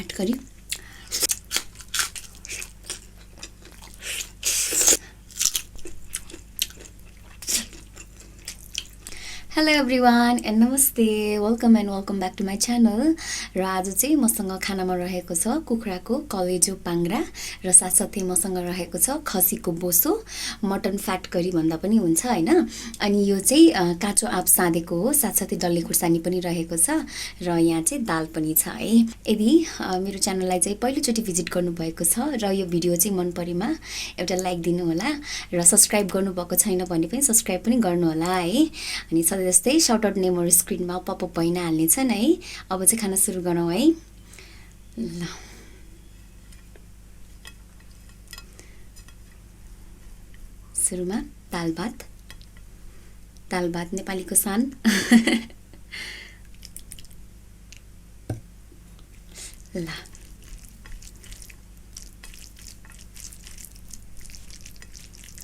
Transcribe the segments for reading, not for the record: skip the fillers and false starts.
Fat गरी hello everyone and namaste welcome back to my channel र आज चाहिँ मसँग खानामा रहेको छ कुखुराको कलेजो पाङ्ग्रा र साथसाथै मसँग रहेको छ खसीको बोसो मटन फ्याट करी भन्दा पनि हुन्छ हैन अनि यो चाहिँ काँचो आँप साँधेको हो साथसाथै डल्ले खुर्सानी पनि रहेको छ र यहाँ चाहिँ दाल पनि छ है यदि मेरो च्यानललाई चाहिँ पहिलोचोटि भिजिट गर्नुभएको छ र यो भिडियो चाहिँ मन परेमा एउटा लाइक दिनु होला र सब्स्क्राइब गर्नुभएको छैन भने पनि सब्स्क्राइब पनि गर्नु होला है अनि जस्तै सर्ट आउट नेमहरु स्क्रिनमा पपअप भइन हाल्नेछन् है अब चाहिँ खाना सुरु गरौँ है ल सुरुमा दाल भात नेपालीको शान ल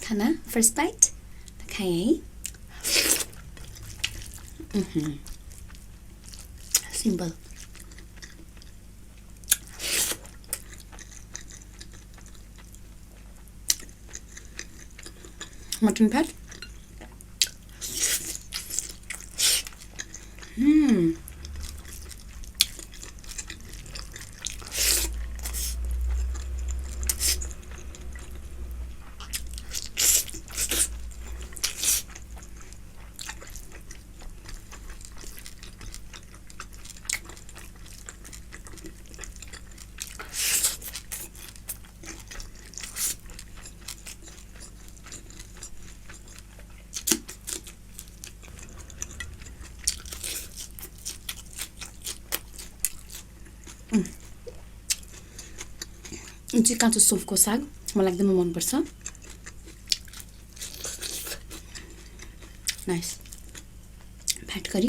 खाना फर्स्ट बाइट खाएँ है Simple. Mutton fat. यो चाहिँ काँचो सुपको साग मलाई एकदमै मन पर्छ नाइस फ्याट करी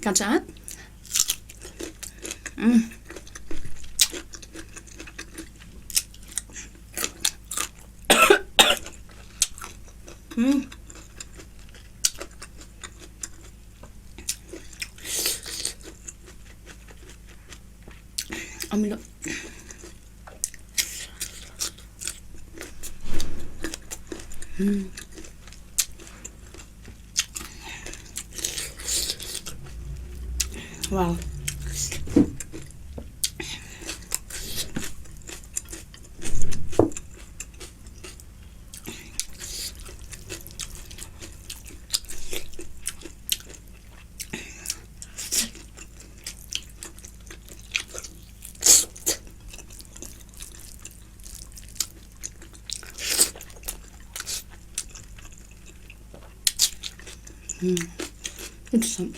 काँचो आँप अमिलो Wow. It's some.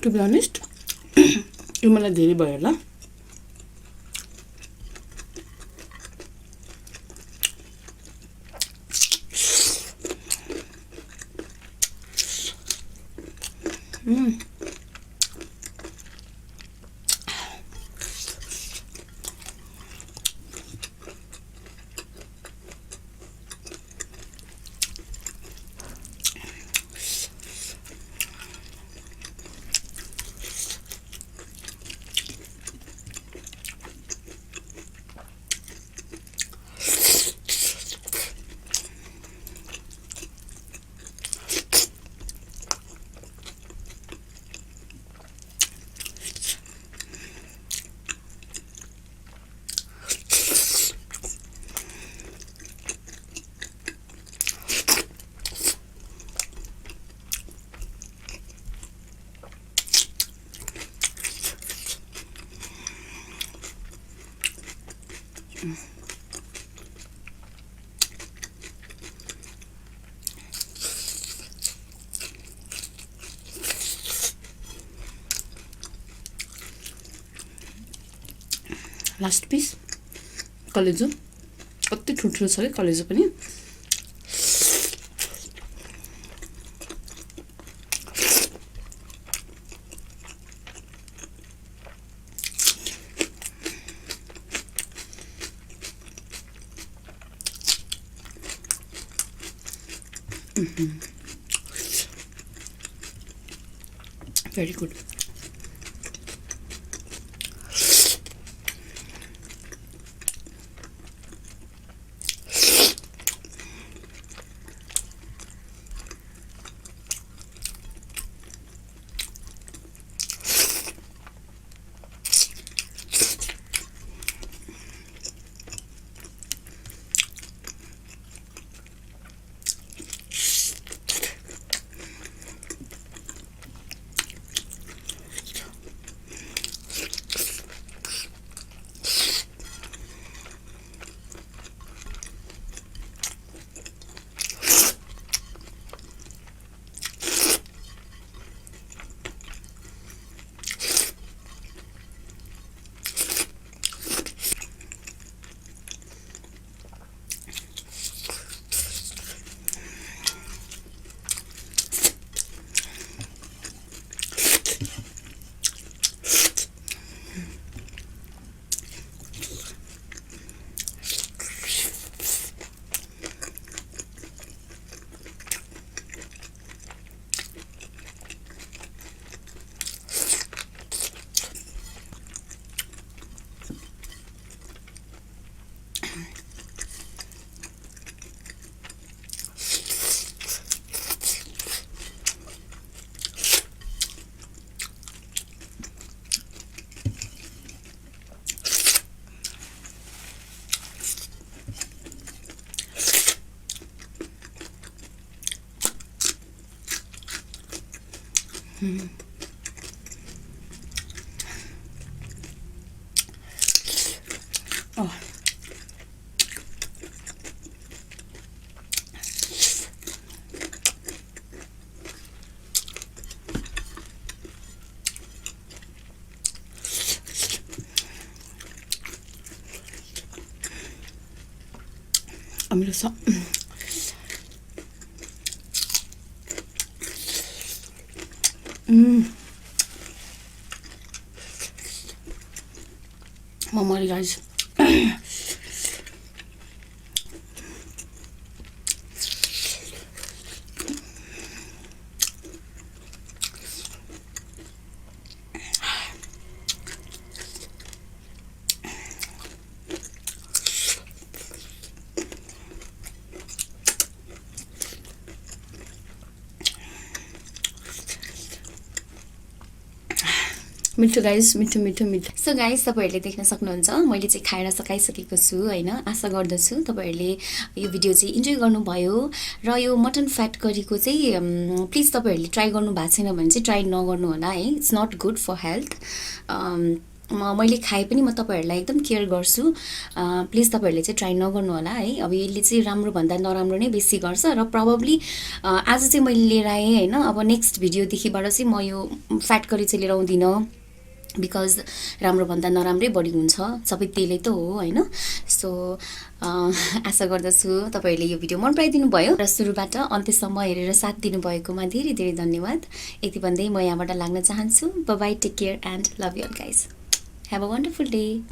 To be honest, यो मलाई धेरै भयो होला. Last piece, कलेजो. कति ठुल्ठुलो छ है कलेजो पनि. Very good. Oh. अमिलो छ ममरी गाइस मिठो गाइस मिठो मिठो मिठो सो गाइस तपाईँहरूले देख्न सक्नुहुन्छ मैले चाहिँ खाएर सकाइसकेको छु होइन। आशा गर्दछु तपाईँहरूले यो भिडियो चाहिँ इन्जोय गर्नुभयो र यो मटन फ्याट करीको चाहिँ प्लिज तपाईँहरूले ट्राई गर्नु भएको छैन भने चाहिँ ट्राई नगर्नु होला है। It's not good for health. मैले खाए पनि म तपाईँहरूलाई एकदम केयर गर्छु। प्लिज तपाईँहरूले चाहिँ ट्राई नगर्नु होला है। अब यसले चाहिँ राम्रोभन्दा नराम्रो नै बेसी गर्छ र प्रब्लली आज चाहिँ मैले लिएर आएँ होइन। अब नेक्स्ट भिडियोदेखिबाट चाहिँ म यो फ्याट करी चाहिँ लिएर आउँदिनँ बिकज राम्रोभन्दा नराम्रै बढी हुन्छ, सबै त्यसले त हो होइन। सो आशा गर्दछु तपाईँहरूले यो भिडियो मन पराइदिनु भयो र सुरुबाट अन्त्यसम्म हेरेर साथ दिनुभएकोमा धेरै धेरै धन्यवाद। यति भन्दै म यहाँबाट लाग्न चाहन्छु। Bye bye, take care and love you all guys. Have a wonderful day.